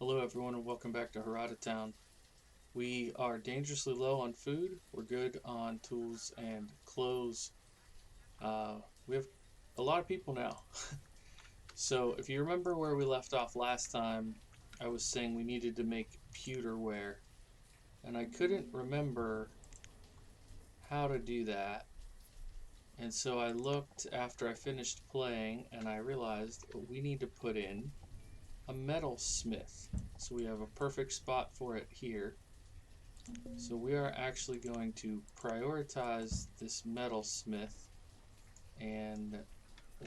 Hello everyone and welcome back to Herodotown. We are dangerously low on food. We're good on tools and clothes. We have a lot of people now. So if you remember where we left off last time, I was saying we needed to make pewterware. And I couldn't remember how to do that. And so I looked after I finished playing and I realized we need to put in a metal smith. So we have a perfect spot for it here. So we are actually going to prioritize this metal smith and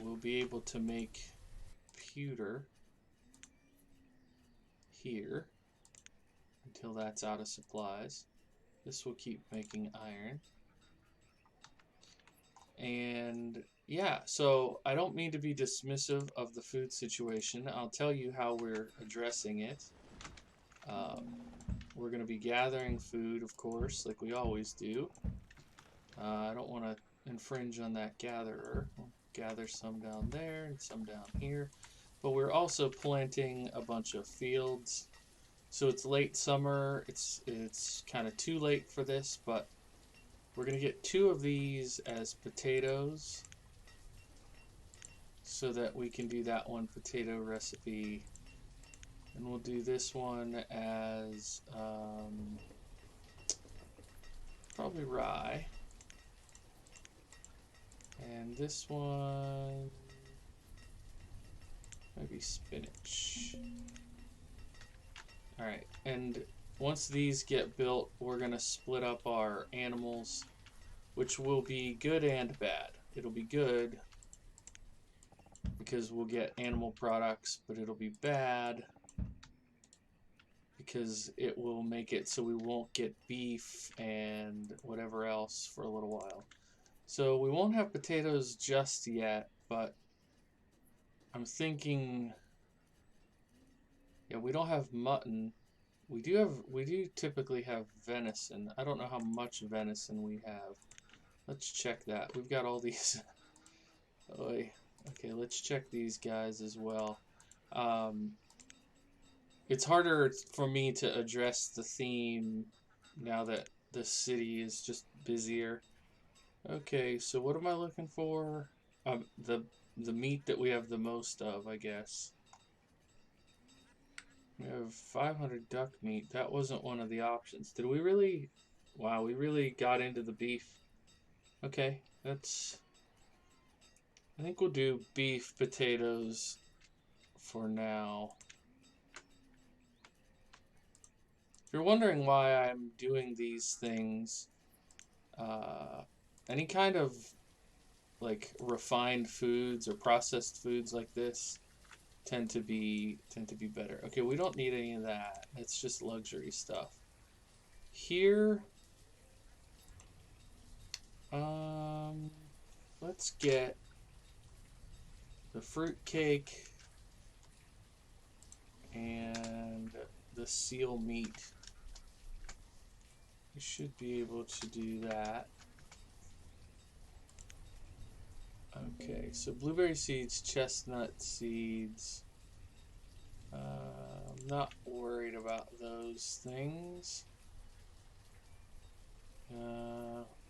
we'll be able to make pewter here until that's out of supplies. This will keep making iron. And yeah, so I don't mean to be dismissive of the food situation. I'll tell you how we're addressing it. We're going to be gathering food, of course, like we always do. I don't want to infringe on that gatherer. We'll gather some down there and some down here. But we're also planting a bunch of fields. So it's late summer. It's kind of too late for this, but we're going to get 2 of these as potatoes so that we can do that one potato recipe. And we'll do this one as probably rye. And this one, maybe spinach. Alright, and once these get built, we're going to split up our animals, which will be good and bad. It'll be good because we'll get animal products, but it'll be bad because it will make it so we won't get beef and whatever else for a little while. So we won't have potatoes just yet, but I'm thinking, yeah, we don't have mutton. We do typically have venison. I don't know how much venison we have. Let's check that. We've got all these. Okay, let's check these guys as well. It's harder for me to address the theme now that the city is just busier. Okay, so what am I looking for? The meat that we have the most of, I guess. We have 500 duck meat. That wasn't one of the options. Did we really? Wow, we really got into the beef. Okay, that's... I think we'll do beef potatoes for now. If you're wondering why I'm doing these things, any kind of like refined foods or processed foods like this tend to be better. Okay, we don't need any of that. It's just luxury stuff. Here, let's get the fruit cake and the seal meat. We should be able to do that. Okay, so blueberry seeds, chestnut seeds. I'm not worried about those things.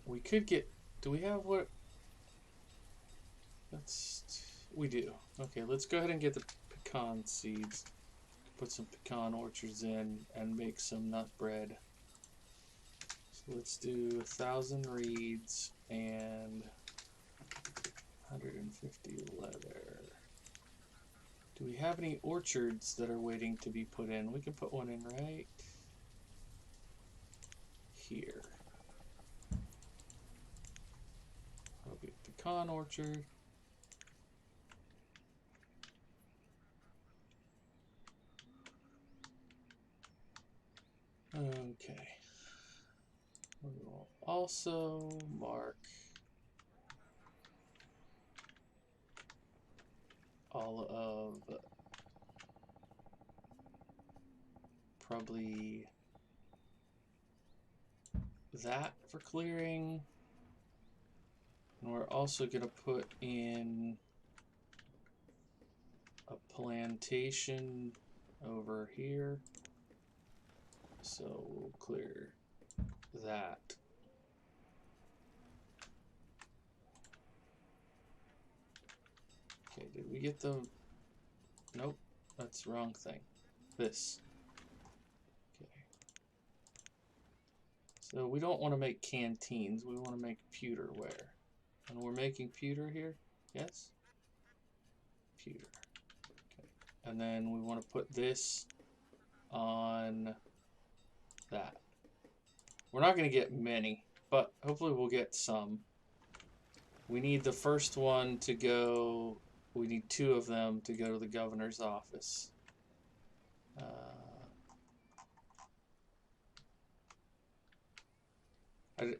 We could get... Do we have what... We do. Okay, let's go ahead and get the pecan seeds. Put some pecan orchards in and make some nut bread. So let's do 1,000 reeds and 150 leather. Do we have any orchards that are waiting to be put in? We can put one in right here. That'll be a pecan orchard. Okay. We will also mark all of probably that for clearing. And we're also going to put in a plantation over here. So we'll clear that. Okay, did we get the... Nope, that's the wrong thing. This. Okay. So we don't want to make canteens, we want to make pewterware. And we're making pewter here? Yes? Pewter. Okay. And then we want to put this on that. We're not going to get many, but hopefully we'll get some. We need the first one to go... We need 2 of them to go to the governor's office.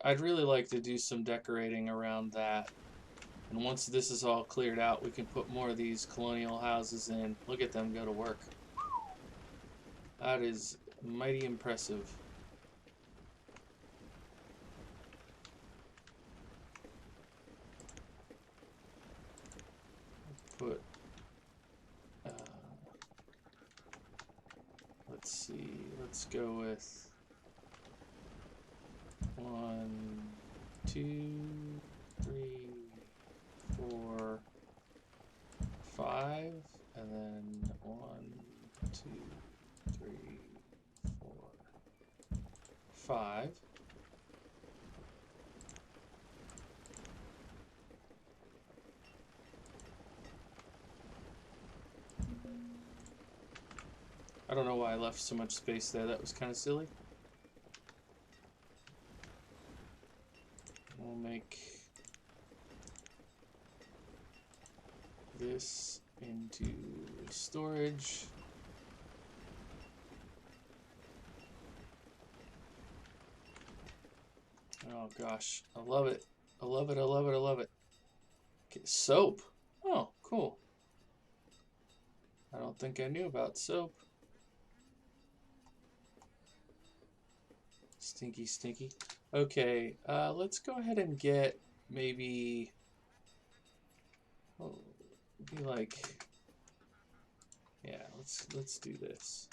I'd really like to do some decorating around that. And once this is all cleared out, we can put more of these colonial houses in. Look at them go to work. That is mighty impressive. Put... let's see, let's go with 1, 2, 3, 4, 5, and then 1, 2, 3, 4, 5. I don't know why I left so much space there. That was kind of silly. We'll make this into storage. Oh gosh, I love it. I love it, I love it, I love it. Okay, soap. Oh, cool. I don't think I knew about soap. Stinky, stinky. Okay, let's go ahead and get maybe... Oh, be like... Yeah, let's do this.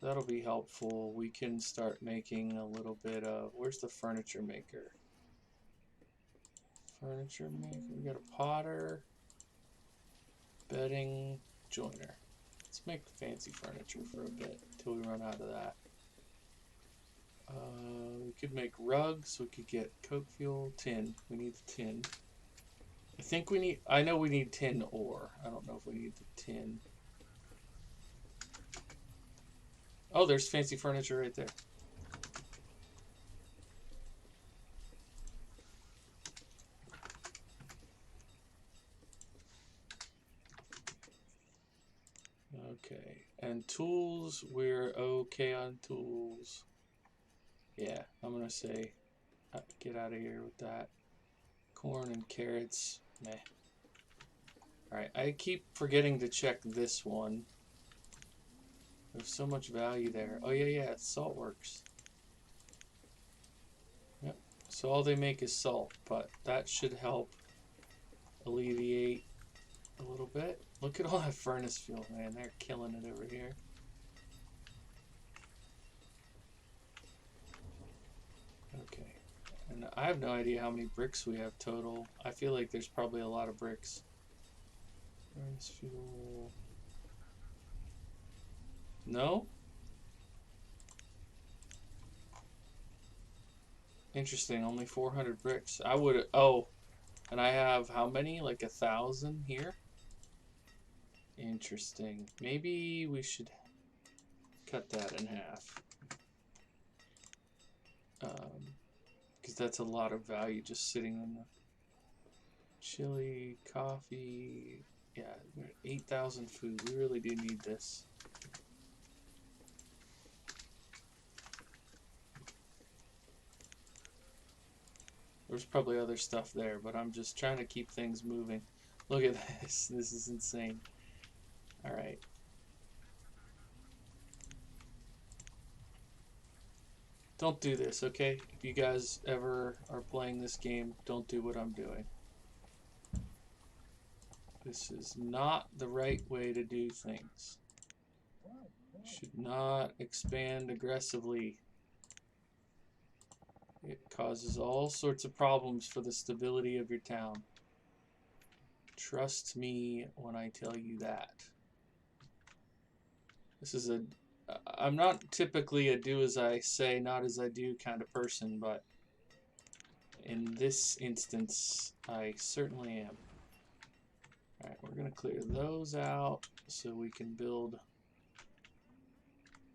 That'll be helpful. We can start making a little bit of... Where's the furniture maker? Furniture maker. We got a potter. Bedding. Joiner. Let's make fancy furniture for a bit until we run out of that. We could make rugs. We could get coke fuel. Tin. We need the tin. I think we need... I know we need tin ore. I don't know if we need the tin. Oh, there's fancy furniture right there. Okay, and tools, we're okay on tools. Yeah, I'm gonna say get out of here with that. Corn and carrots, meh. Alright, I keep forgetting to check this one. There's so much value there. Oh yeah, salt works. Yep, so all they make is salt, but that should help alleviate a little bit. Look at all that furnace fuel, man. They're killing it over here. Okay, and I have no idea how many bricks we have total. I feel like there's probably a lot of bricks. Furnace fuel... No? Interesting, only 400 bricks. I would... Oh, and I have how many? Like 1,000 here? Interesting. Maybe we should cut that in half. Because that's a lot of value just sitting in the... Chili, coffee... Yeah, 8,000 food. We really do need this. There's probably other stuff there, but I'm just trying to keep things moving. Look at this. This is insane. Alright. Don't do this, okay? If you guys ever are playing this game, don't do what I'm doing. This is not the right way to do things. Should not expand aggressively. It causes all sorts of problems for the stability of your town. Trust me when I tell you that. This is a... I'm not typically a do as I say, not as I do kind of person, but in this instance, I certainly am. Alright, we're going to clear those out so we can build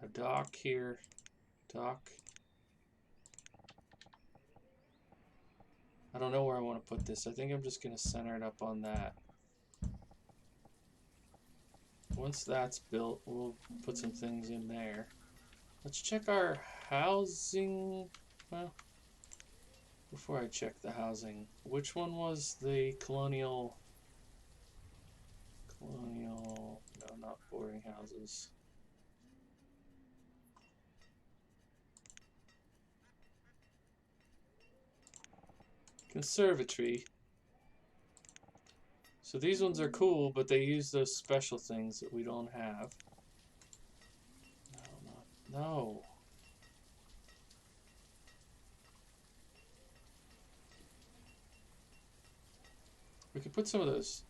a dock here. Dock. I don't know where I want to put this. I think I'm just going to center it up on that. Once that's built, we'll put some things in there. Let's check our housing. Well, before I check the housing, which one was the Colonial? Colonial, no, not boarding houses. Conservatory. So these ones are cool, but they use those special things that we don't have. No. We could put some of those.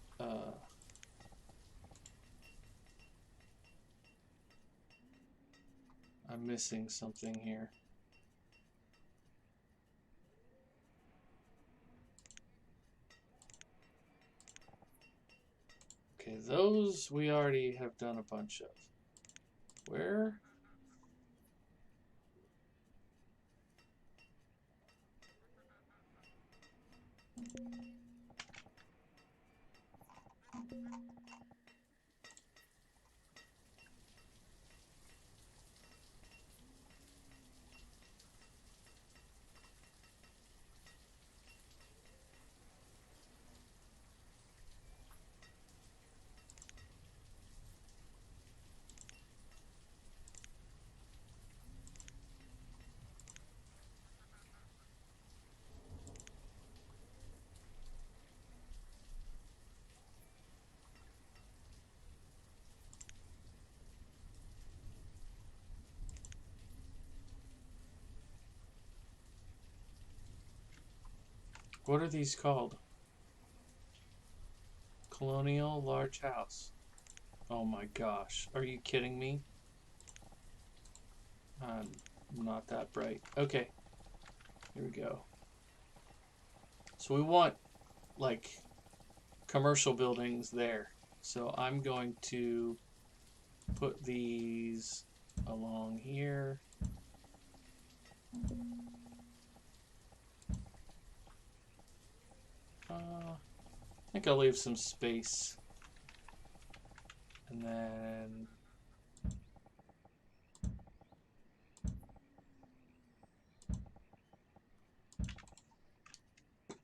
I'm missing something here. Okay, those we already have done a bunch of. Where? What are these called? Colonial large house. Oh my gosh. Are you kidding me? I'm not that bright. Okay. Here we go. So we want, like, commercial buildings there. So I'm going to put these along here. I think I'll leave some space. And then...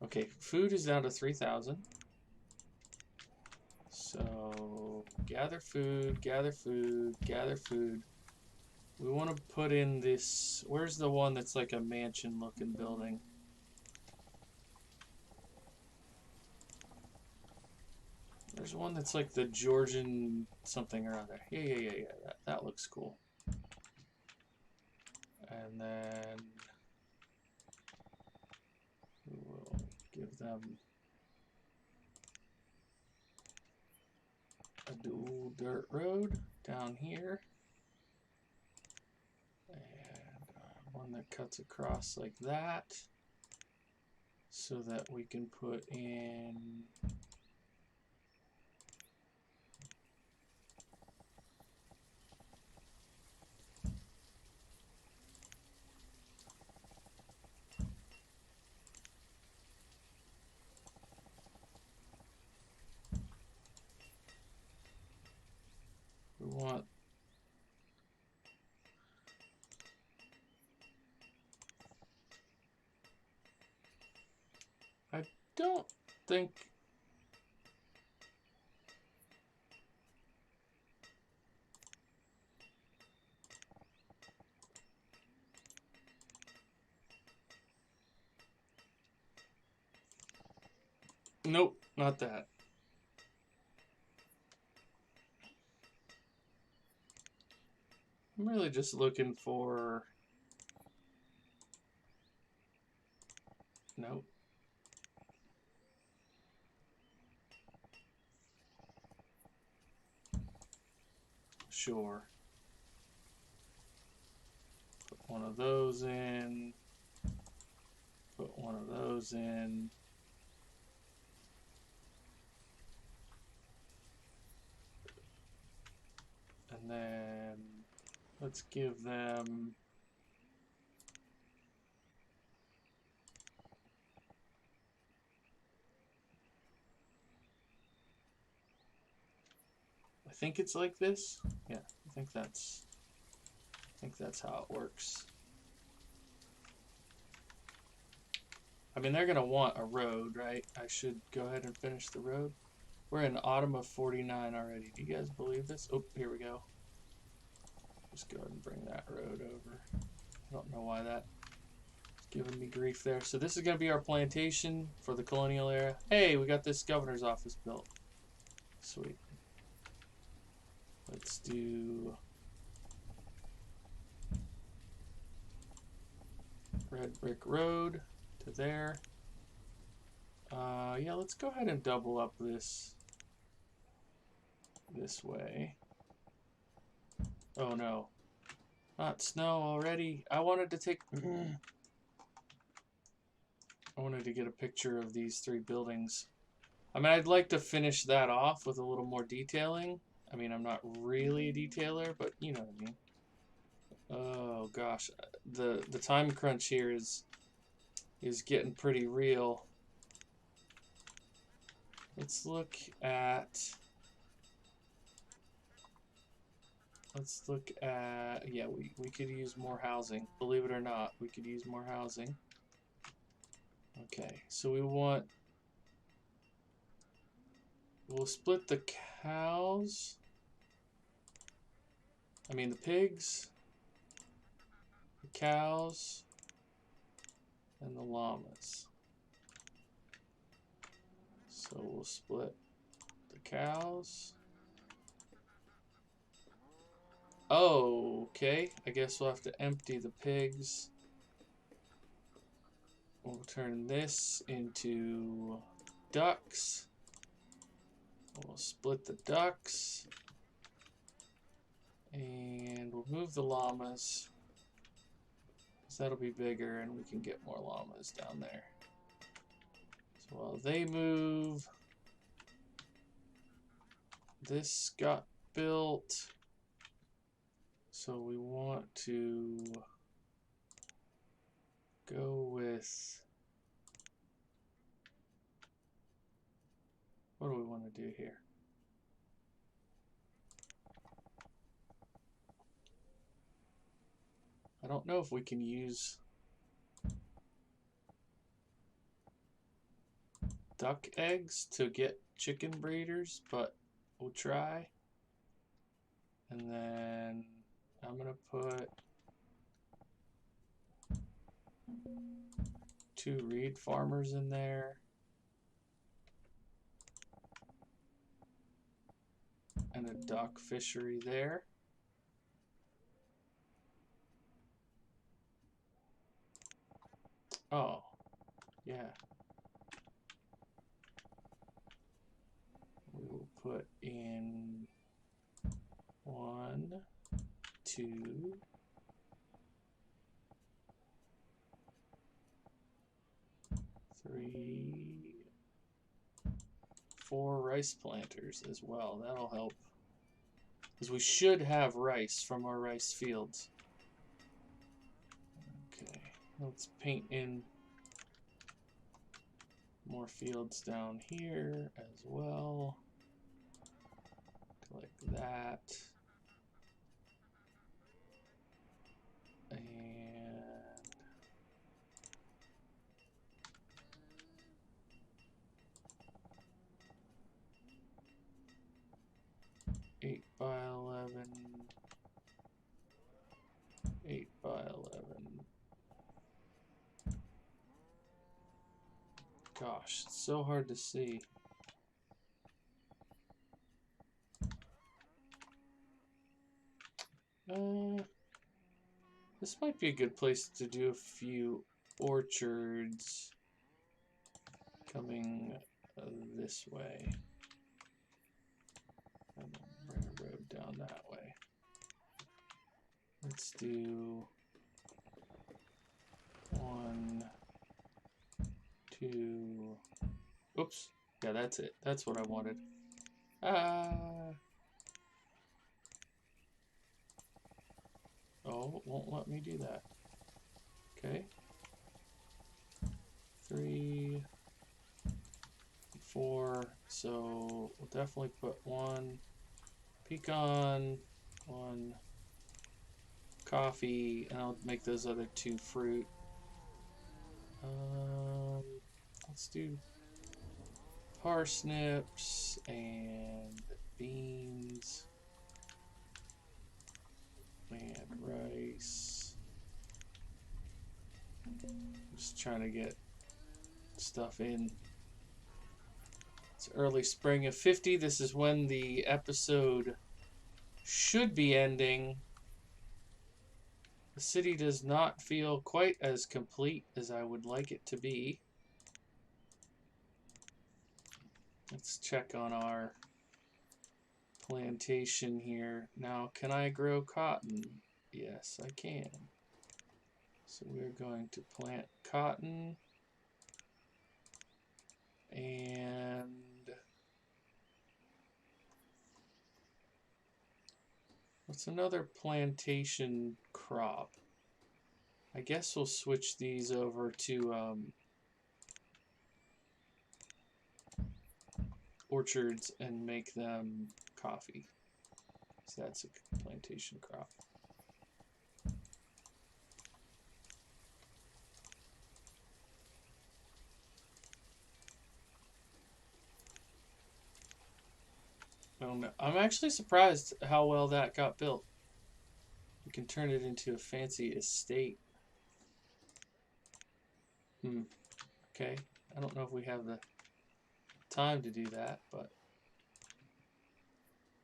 Okay, food is down to 3,000. So, gather food, gather food, gather food. We want to put in this... Where's the one that's like a mansion-looking building? There's one that's like the Georgian something or other. Yeah. That looks cool. And then we will give them a dual dirt road down here. And one that cuts across like that. So that we can put in... We want I don't think nope, not that. I'm really just looking for... Nope. Sure. Put one of those in. Put one of those in. And then let's give them... I think it's like this. Yeah, I think that's how it works. I mean, they're gonna want a road, right? I should go ahead and finish the road. We're in autumn of 49 already. Do you guys believe this? Oh, here we go. Just go ahead and bring that road over. I don't know why that's giving me grief there. So this is gonna be our plantation for the colonial era. Hey, we got this governor's office built. Sweet. Let's do red brick road to there. Yeah, let's go ahead and double up this way. Oh no, not snow already. I wanted to take... I wanted to get a picture of these 3 buildings. I mean, I'd like to finish that off with a little more detailing. I mean, I'm not really a detailer, but you know what I mean. Oh gosh, the time crunch here is getting pretty real. Let's look at... yeah, we could use more housing. Believe it or not, we could use more housing. Okay, so we'll split the cows. I mean the pigs, the cows, and the llamas. So we'll split the cows. Oh, okay. I guess we'll have to empty the pigs. We'll turn this into ducks. We'll split the ducks. And we'll move the llamas. Because that'll be bigger and we can get more llamas down there. So while they move, this got built. So we want to go with... What do we want to do here? I don't know if we can use duck eggs to get chicken breeders, but we'll try. And then I'm gonna put 2 reed farmers in there. And a duck fishery there. Oh, yeah. We will put in 1, 2, 3, 4 rice planters as well. That'll help. Because we should have rice from our rice fields. Okay, let's paint in more fields down here as well. Like that. And eight by 11. 8 by 11. Gosh, it's so hard to see. This might be a good place to do a few orchards coming this way. And bring a road down that way. Let's do 1, 2. Oops. Yeah, that's it. That's what I wanted. Oh, it won't let me do that. Okay. 3, 4. So we'll definitely put 1 pecan, 1 coffee, and I'll make those other 2 fruit. Let's do parsnips and beans and rice. Just trying to get stuff in. It's early spring of 50. This is when the episode should be ending. The city does not feel quite as complete as I would like it to be. Let's check on our plantation here. Now, can I grow cotton? Yes, I can. So we're going to plant cotton. And what's another plantation crop? I guess we'll switch these over to orchards and make them coffee. So that's a plantation crop. I don't know. I'm actually surprised how well that got built. We can turn it into a fancy estate. Okay. I don't know if we have the time to do that, but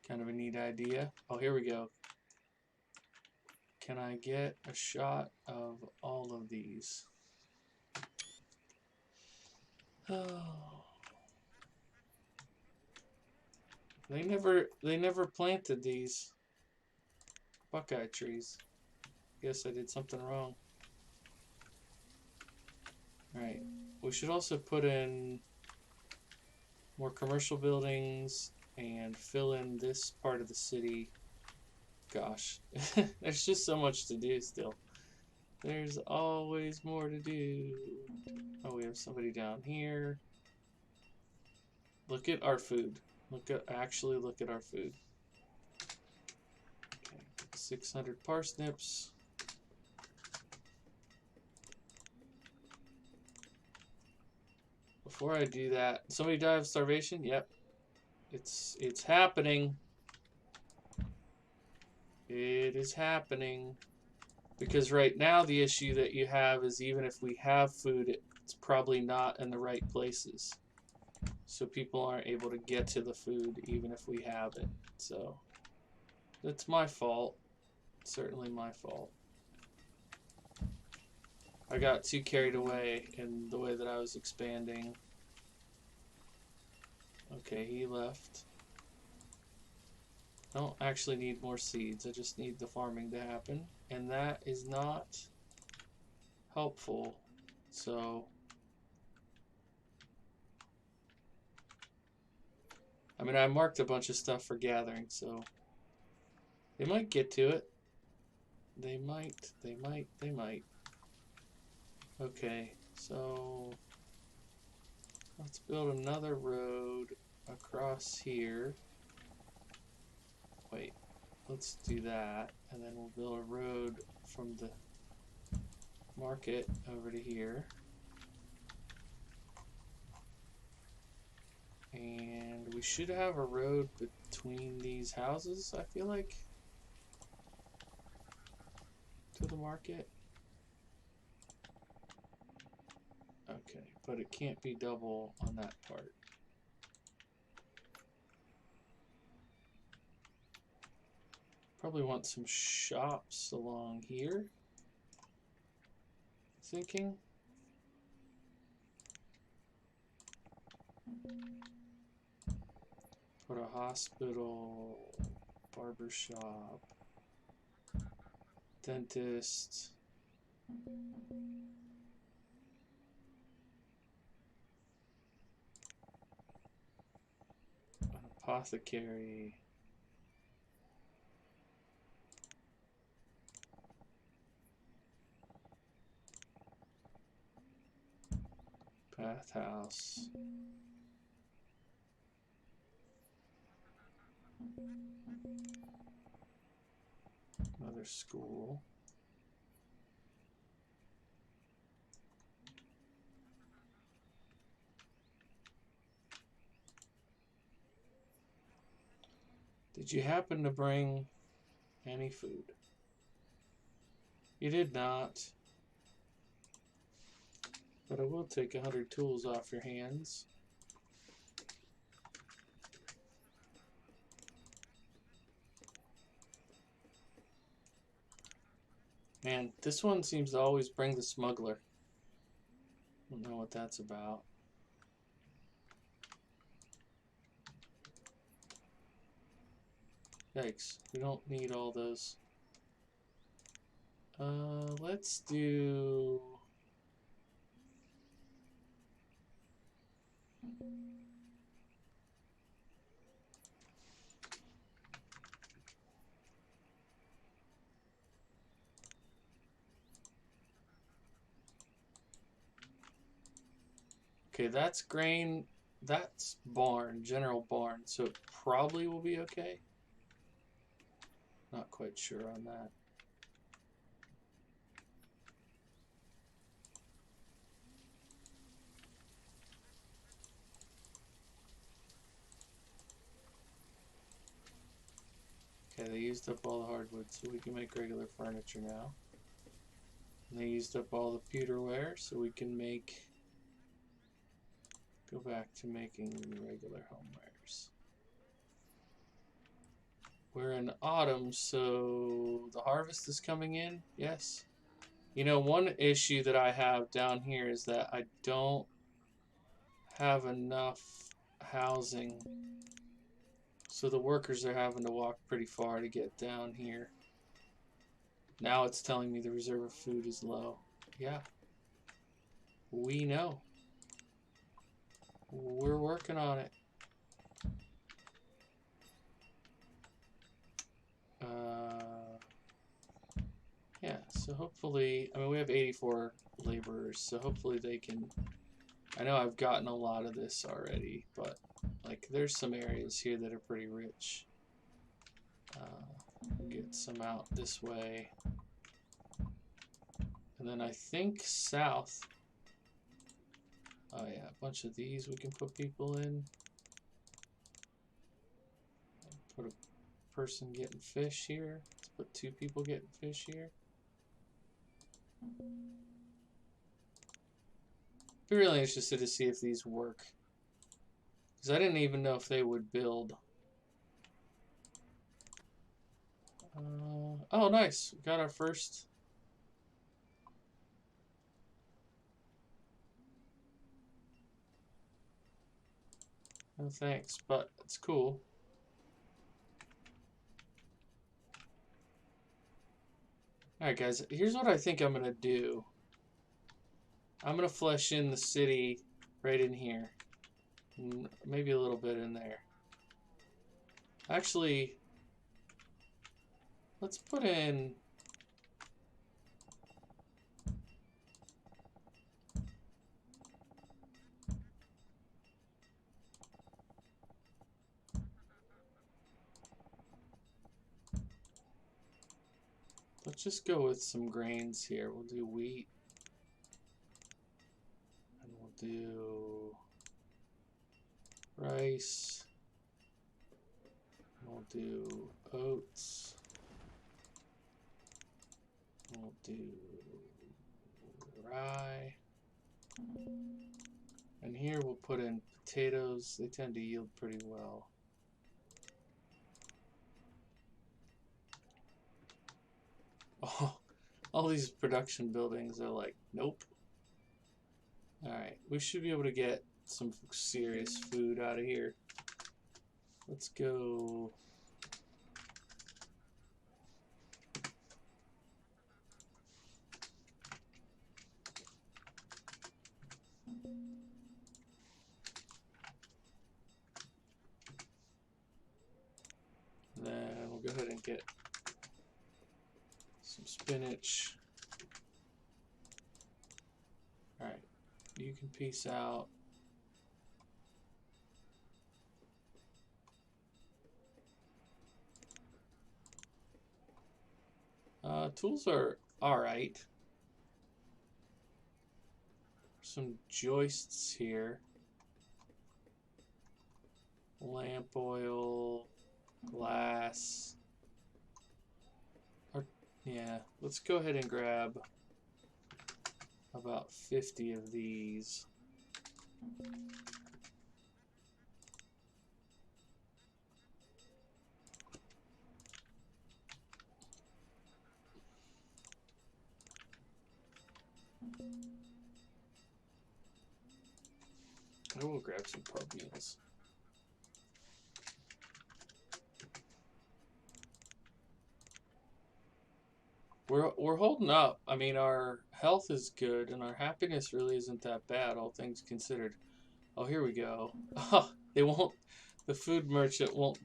kind of a neat idea. Oh, here we go. Can I get a shot of all of these? Oh. They never planted these buckeye trees. Guess I did something wrong. Alright. We should also put in more commercial buildings and fill in this part of the city. Gosh, there's just so much to do still. There's always more to do. Oh, we have somebody down here. Look at our food. Actually look at our food. Okay, 600 parsnips. Before I do that, somebody died of starvation? Yep. It's happening. It is happening. Because right now the issue that you have is even if we have food, it's probably not in the right places. So people aren't able to get to the food even if we have it. So that's my fault. Certainly my fault. I got too carried away in the way that I was expanding. Okay, he left. I don't actually need more seeds. I just need the farming to happen. And that is not helpful. So I mean, I marked a bunch of stuff for gathering, so they might get to it. They might. Okay, so let's build another road across here. Wait, let's do that, and then we'll build a road from the market over to here. And we should have a road between these houses, I feel like, to the market. Okay, but it can't be double on that part. Probably want some shops along here. thinking. Put a hospital, barber shop, dentist. An apothecary. Bathhouse. Another school. Did you happen to bring any food? You did not. But I will take 100 tools off your hands. Man, this one seems to always bring the smuggler. Don't know what that's about. Yikes, we don't need all those. Let's do... Okay, that's grain, that's barn, general barn, so it probably will be okay. Not quite sure on that. Okay, they used up all the hardwood, so we can make regular furniture now. And they used up all the pewterware, so we can make... Go back to making regular homewares. We're in autumn, so the harvest is coming in, yes. You know, one issue that I have down here is that I don't have enough housing. So the workers are having to walk pretty far to get down here. Now it's telling me the reserve of food is low. Yeah. We know. We're working on it. Yeah, so hopefully, I mean, we have 84 laborers, so hopefully they can... I know I've gotten a lot of this already, but like there's some areas here that are pretty rich. Get some out this way. And then I think south. Oh yeah, a bunch of these we can put people in. Put a person getting fish here. Let's put 2 people getting fish here. Be really interested to see if these work. Because I didn't even know if they would build. Oh, nice. We got our first. No thanks, but it's cool. Alright guys, here's what I think I'm going to do. I'm going to flesh in the city right in here. Maybe a little bit in there. Actually, let's put in... Let's just go with some grains here. We'll do wheat. And we'll do rice. We'll do oats. We'll do rye. And here we'll put in potatoes. They tend to yield pretty well. Oh, All these production buildings are like, nope. Alright, we should be able to get some serious food out of here. Let's go. Then we'll go ahead and get some spinach. Alright, you can peace out. Tools are alright. Some joists here. Lamp oil, glass. Yeah, let's go ahead and grab about 50 of these. I will grab some pub meals. We're holding up. I mean, our health is good, and our happiness really isn't that bad, all things considered. Oh, here we go. Oh, they won't. The food merchant won't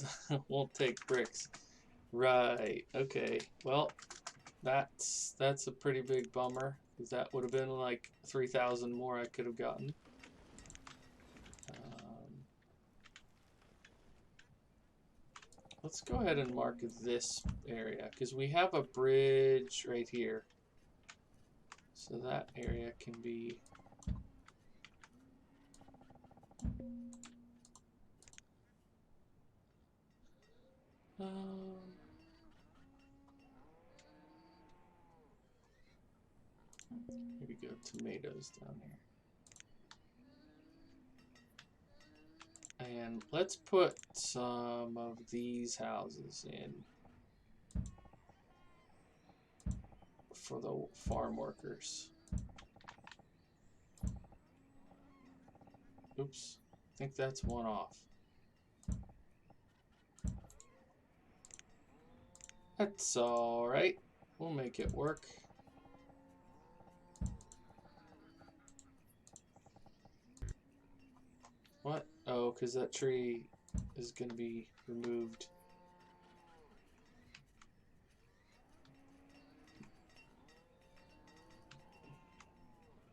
won't take bricks. Right. Okay. Well, that's a pretty big bummer, because that would have been like 3,000 more I could have gotten. Let's go ahead and mark this area, because we have a bridge right here. So that area can be... here we go, tomatoes down here. And let's put some of these houses in for the farm workers. Oops, I think that's one off. That's alright, we'll make it work. What? Oh, because that tree is going to be removed.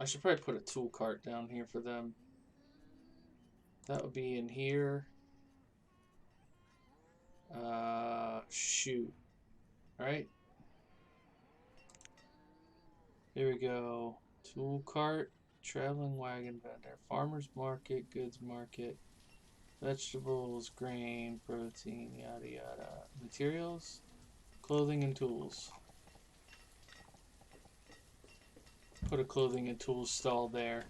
I should probably put a tool cart down here for them. That would be in here. Shoot. Alright. Here we go. Tool cart, traveling wagon vendor, farmer's market, goods market, vegetables, grain, protein, yada yada. Materials, clothing and tools. Put a clothing and tools stall there,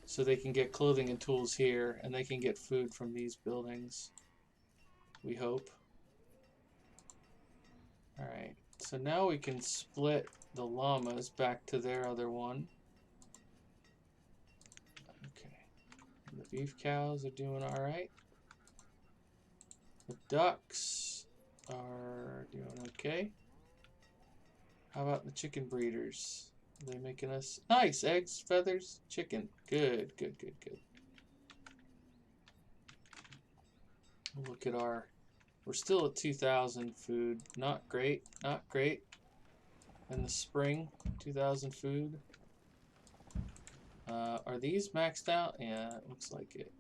so they can get clothing and tools here, and they can get food from these buildings. We hope. Alright, so now we can split the llamas back to their other one. Okay, and the beef cows are doing alright. The ducks are doing okay. How about the chicken breeders? Are they making us nice eggs, feathers, chicken? Good, good, good, good. Look at our, we're still at 2,000 food. Not great, not great. In the spring, 2,000 food. Are these maxed out? Yeah, it looks like it.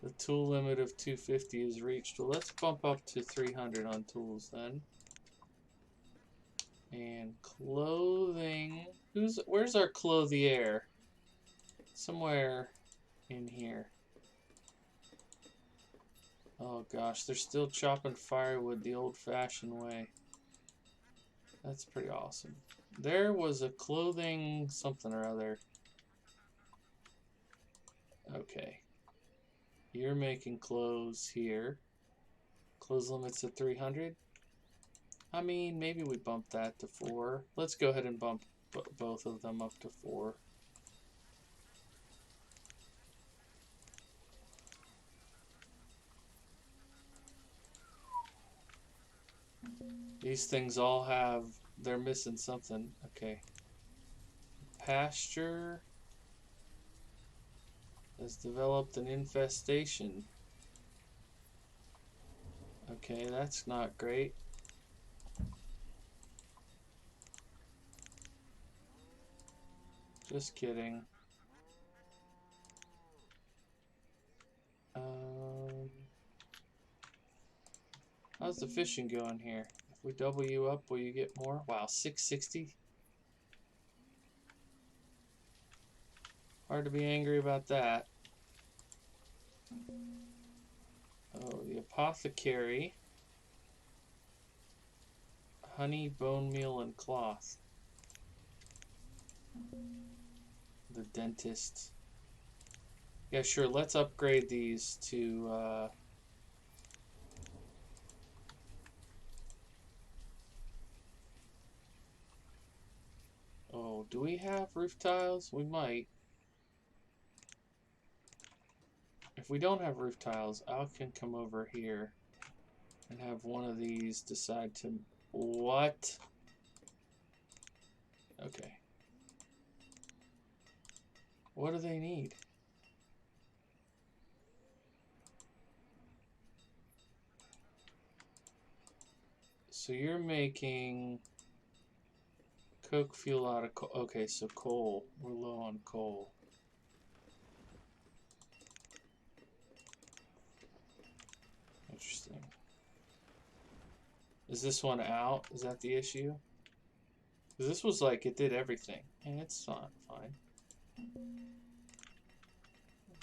The tool limit of 250 is reached. Well, let's bump up to 300 on tools then. And clothing. Where's our clothier? Somewhere in here. Oh gosh, they're still chopping firewood the old-fashioned way. That's pretty awesome. There was a clothing something or other. Okay. You're making clothes here. Close limits at 300. I mean, maybe we bump that to 4. Let's go ahead and bump both of them up to 4. These things all have, they're missing something. Okay. Pasture has developed an infestation. Okay, that's not great. Just kidding. How's the fishing going here? If we double you up, will you get more? Wow, 660. Hard to be angry about that. Oh, the apothecary. Honey, bone meal, and cloth. The dentist. Yeah, sure, let's upgrade these to, oh, do we have roof tiles? We might. If we don't have roof tiles, Al can come over here and have one of these decide to... What? Okay. What do they need? So you're making coke fuel out of coal. Okay, so coal. We're low on coal. Interesting. Is this one out? Is that the issue? Because this was like, it did everything. And it's not fine.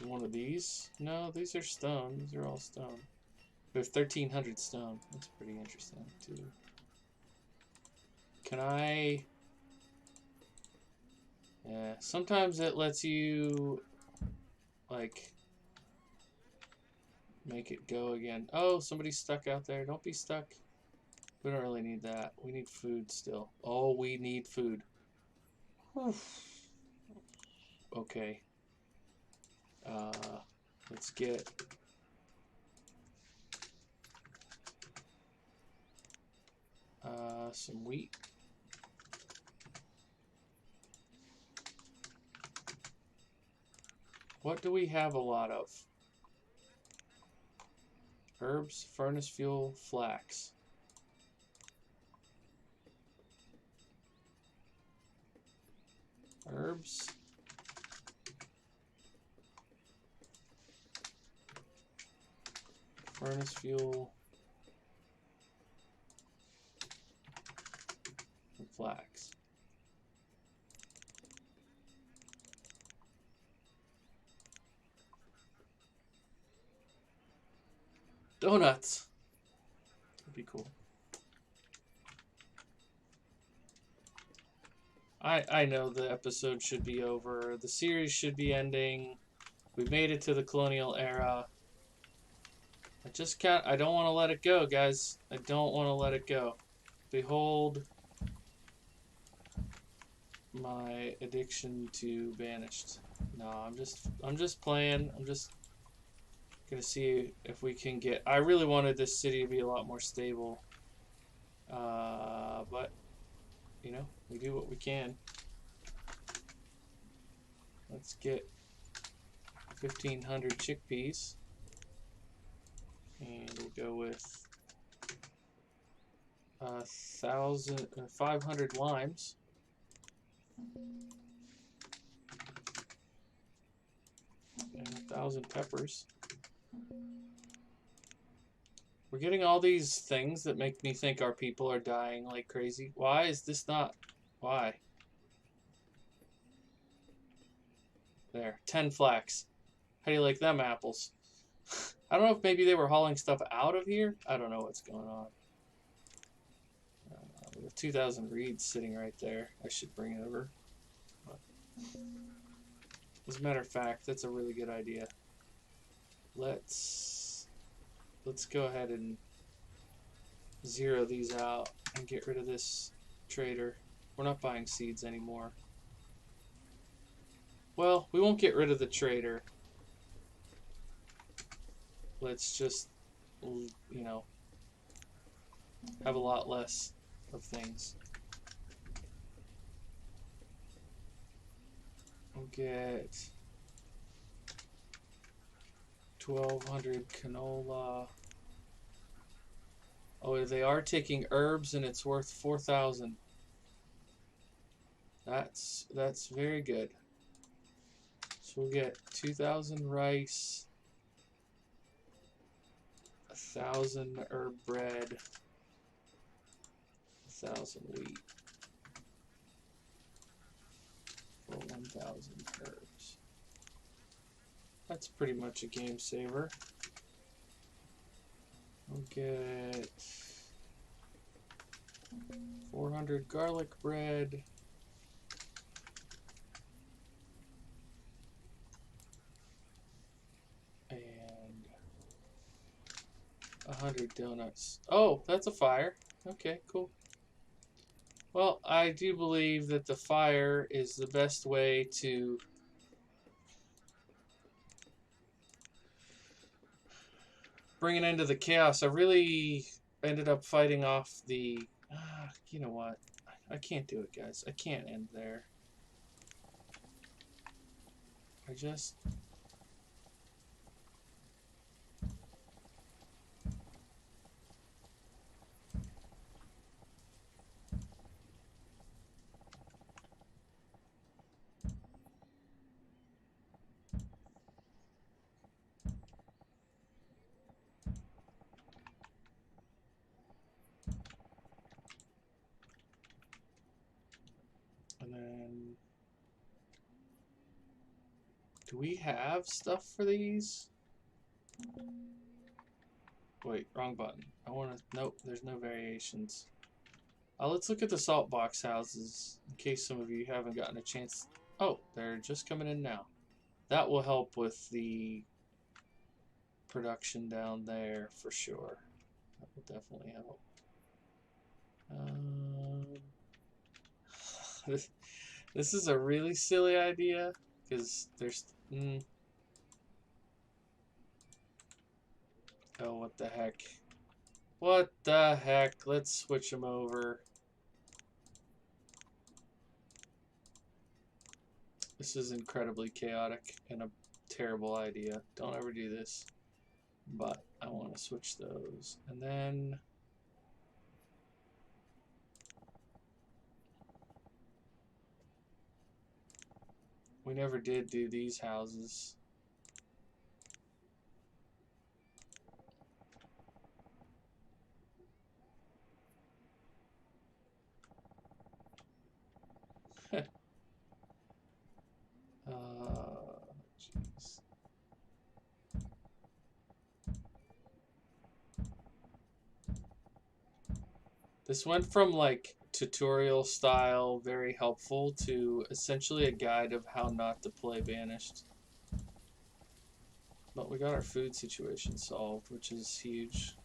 One of these? No, these are stone. These are all stone. We have 1,300 stone. That's pretty interesting, too. Can I... Yeah, sometimes it lets you, like, make it go again. Oh, somebody's stuck out there. Don't be stuck. We don't really need that. We need food still. Oh, we need food. Okay. Let's get... some wheat. What do we have a lot of? Herbs, furnace fuel, flax. Herbs. Furnace fuel. And flax. Donuts. That'd be cool. I know the episode should be over. The series should be ending. We've made it to the Colonial era. I don't want to let it go, guys. I don't want to let it go. Behold my addiction to Banished. No, I'm just playing. I'm just gonna see if we can get... I really wanted this city to be a lot more stable. But, you know, we do what we can. Let's get 1,500 chickpeas. And we'll go with 500 limes. And 1,000 peppers. We're getting all these things that make me think our people are dying like crazy. Why is this not? Why? There, 10 flax. How do you like them apples? I don't know if maybe they were hauling stuff out of here. I don't know what's going on. We have 2,000 reeds sitting right there. I should bring it over. But as a matter of fact, that's a really good idea. Let's go ahead and zero these out and get rid of this trader. We're not buying seeds anymore. Well, we won't get rid of the trader. Let's just, you know, have a lot less of things. We'll get 1,200 canola. Oh, they are taking herbs and it's worth 4,000. That's very good. So we'll get 2,000 rice, 1,000 herb bread, 1,000 wheat for 1,000 herbs. That's pretty much a game saver. We'll get 400 garlic bread. And 100 donuts. Oh, that's a fire. Okay, cool. Well, I do believe that the fire is the best way to bring an end to the chaos. I really ended up fighting off the... you know what? I can't do it, guys. I can't end there. I just... And then... do we have stuff for these? Wait, wrong button. I want to... nope, there's no variations. Let's look at the salt box houses, in case some of you haven't gotten a chance. Oh, they're just coming in now. That will help with the production down there for sure. That will definitely help. This is a really silly idea, because there's... oh, what the heck. What the heck? Let's switch them over. This is incredibly chaotic and a terrible idea. Don't ever do this. But I want to switch those. And then... we never did do these houses. Jeez. This went from like tutorial style, very helpful, to essentially a guide of how not to play Banished. But we got our food situation solved, which is huge.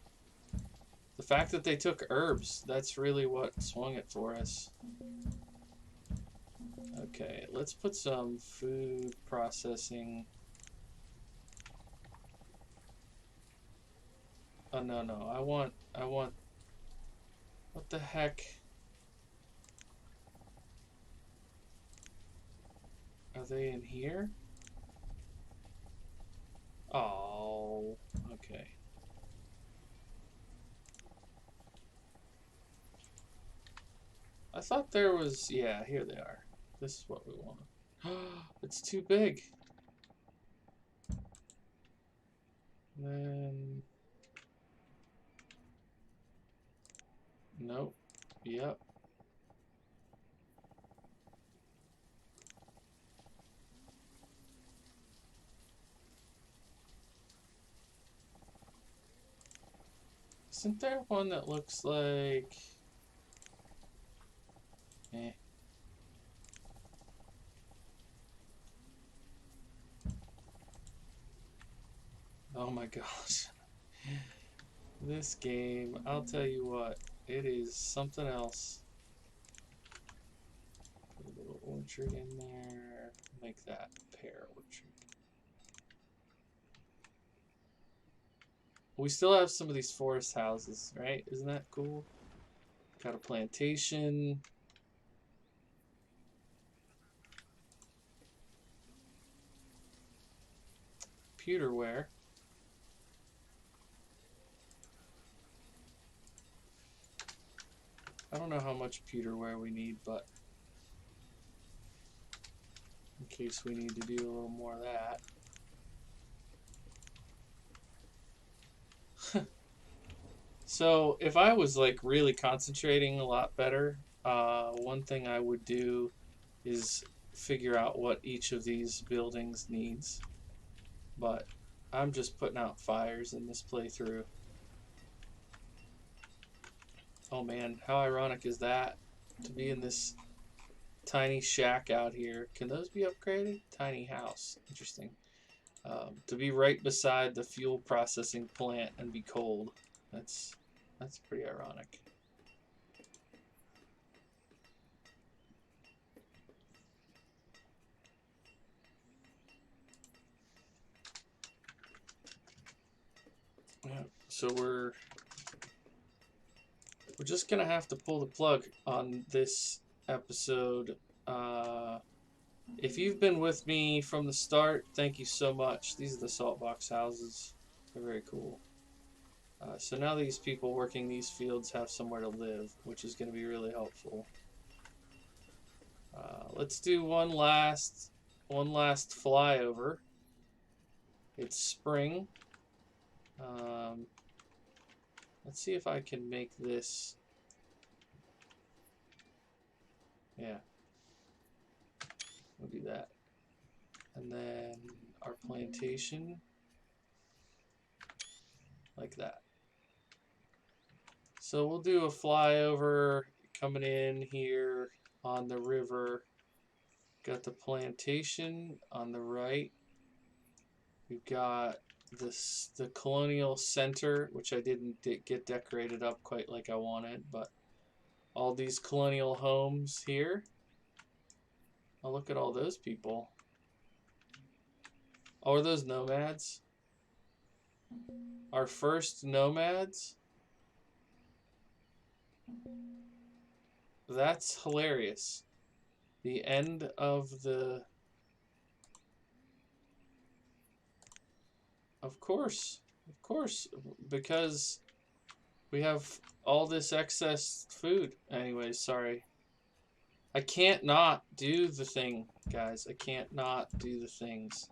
The fact that they took herbs, that's really what swung it for us. Okay, let's put some food processing. Oh, no, I want, what the heck? Are they in here? Oh, okay. I thought there was, yeah, here they are. This is what we want. It's too big. And then... nope. Yep. Isn't there one that looks like... eh. Oh my gosh. This game, I'll tell you what, it is something else. Put a little orchard in there. Make that pear orchard. We still have some of these forest houses, right? Isn't that cool? Got a plantation. Pewterware. I don't know how much pewterware we need, but in case we need to do a little more of that. So if I was like really concentrating a lot better, one thing I would do is figure out what each of these buildings needs. But I'm just putting out fires in this playthrough. Oh man, how ironic is that to be in this tiny shack out here. Can those be upgraded? Tiny house. Interesting. To be right beside the fuel processing plant and be cold. That's pretty ironic. Yeah, so we're just gonna have to pull the plug on this episode. If you've been with me from the start, thank you so much. These are the salt box houses. They're very cool. So now these people working these fields have somewhere to live, which is going to be really helpful. Let's do one last flyover. It's spring. Let's see if I can make this. Yeah. We'll do that. And then our plantation. Like that. So we'll do a flyover coming in here on the river. Got the plantation on the right. We've got the Colonial Center, which I didn't get decorated up quite like I wanted, but all these colonial homes here. Oh, look at all those people. Oh, are those nomads? Our first nomads? That's hilarious. The end of the... Of course, because we have all this excess food. Anyways, sorry. I can't not do the thing, guys. I can't not do the things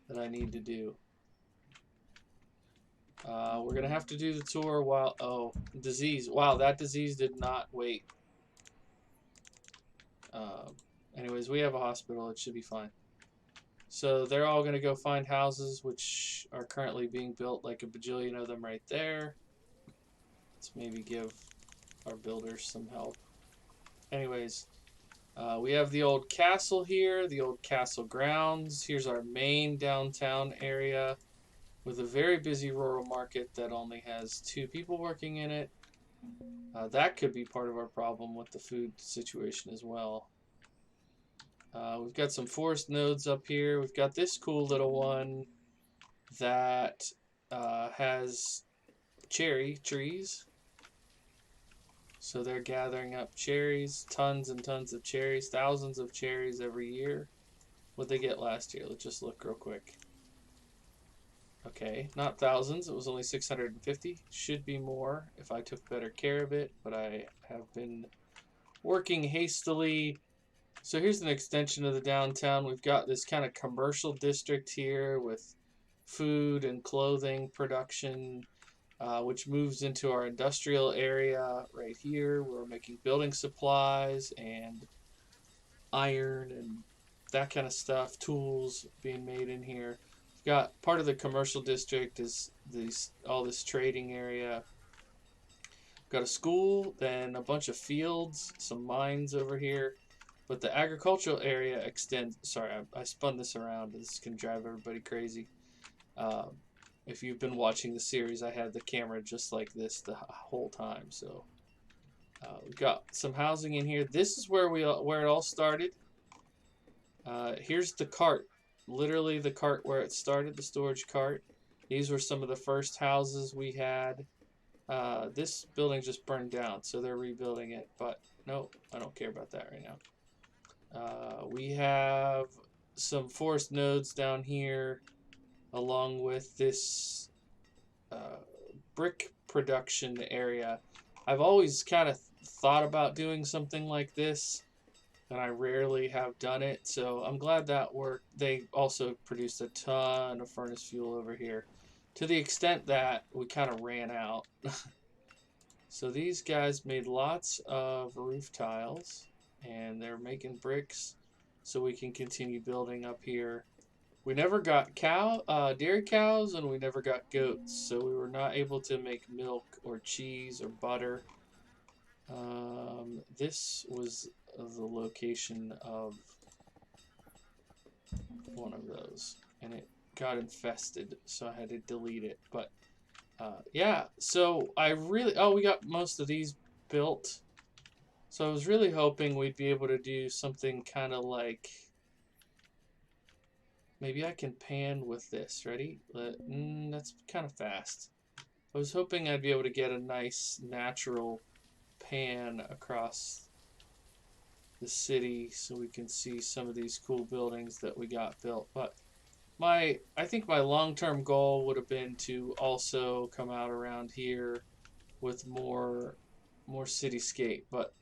that I need to do. We're going to have to do the tour while... Oh, disease. Wow, that disease did not wait. Anyways, we have a hospital. It should be fine. So they're all going to go find houses, which are currently being built, like a bajillion of them right there. Let's maybe give our builders some help. Anyways, we have the old castle here, the old castle grounds. Here's our main downtown area with a very busy rural market that only has 2 people working in it. That could be part of our problem with the food situation as well. We've got some forest nodes up here. We've got this cool little one that has cherry trees. So they're gathering up cherries, tons and tons of cherries, thousands of cherries every year. What'd they get last year? Let's just look real quick. Okay, not thousands. It was only 650. Should be more if I took better care of it, but I have been working hastily. So here's an extension of the downtown. We've got this kind of commercial district here with food and clothing production, which moves into our industrial area right here. We're making building supplies and iron and that kind of stuff, tools being made in here. We've got part of the commercial district is all this trading area. We've got a school, then a bunch of fields, some mines over here. But the agricultural area extends... Sorry, I spun this around. This can drive everybody crazy. if you've been watching the series, I had the camera just like this the whole time. So we've got some housing in here. This is where it all started. Here's the cart, literally the cart where it started, the storage cart. These were some of the first houses we had. This building just burned down, so they're rebuilding it. But no, I don't care about that right now. We have some forest nodes down here, along with this brick production area. I've always kind of thought about doing something like this, and I rarely have done it. So I'm glad that worked. They also produced a ton of furnace fuel over here, to the extent that we kind of ran out. So these guys made lots of roof tiles, and they're making bricks so we can continue building up here. We never got dairy cows, and we never got goats, so we were not able to make milk or cheese or butter. This was the location of one of those, and it got infested, so I had to delete it. But yeah, so we got most of these built. So I was really hoping we'd be able to do something kind of like, maybe I can pan with this. Ready? That's kind of fast. I was hoping I'd be able to get a nice natural pan across the city so we can see some of these cool buildings that we got built. But I think my long-term goal would have been to also come out around here with more cityscape. But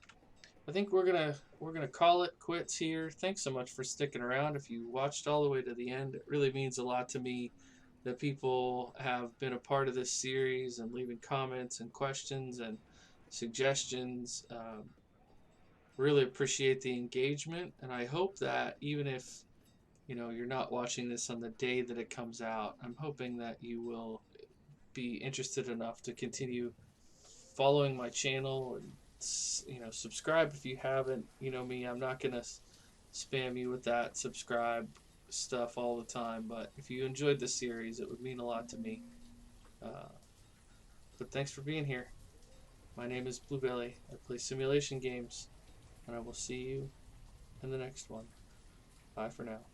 I think we're gonna call it quits here. Thanks so much for sticking around. If you watched all the way to the end, it really means a lot to me that people have been a part of this series and leaving comments and questions and suggestions. Really appreciate the engagement, and I hope that even if you're not watching this on the day that it comes out, I'm hoping that you will be interested enough to continue following my channel, and subscribe if you haven't. You know me, I'm not gonna spam you with that subscribe stuff all the time, but if you enjoyed the series, it would mean a lot to me. But thanks for being here. My name is Bluebelly. I play simulation games, and I will see you in the next one. Bye for now.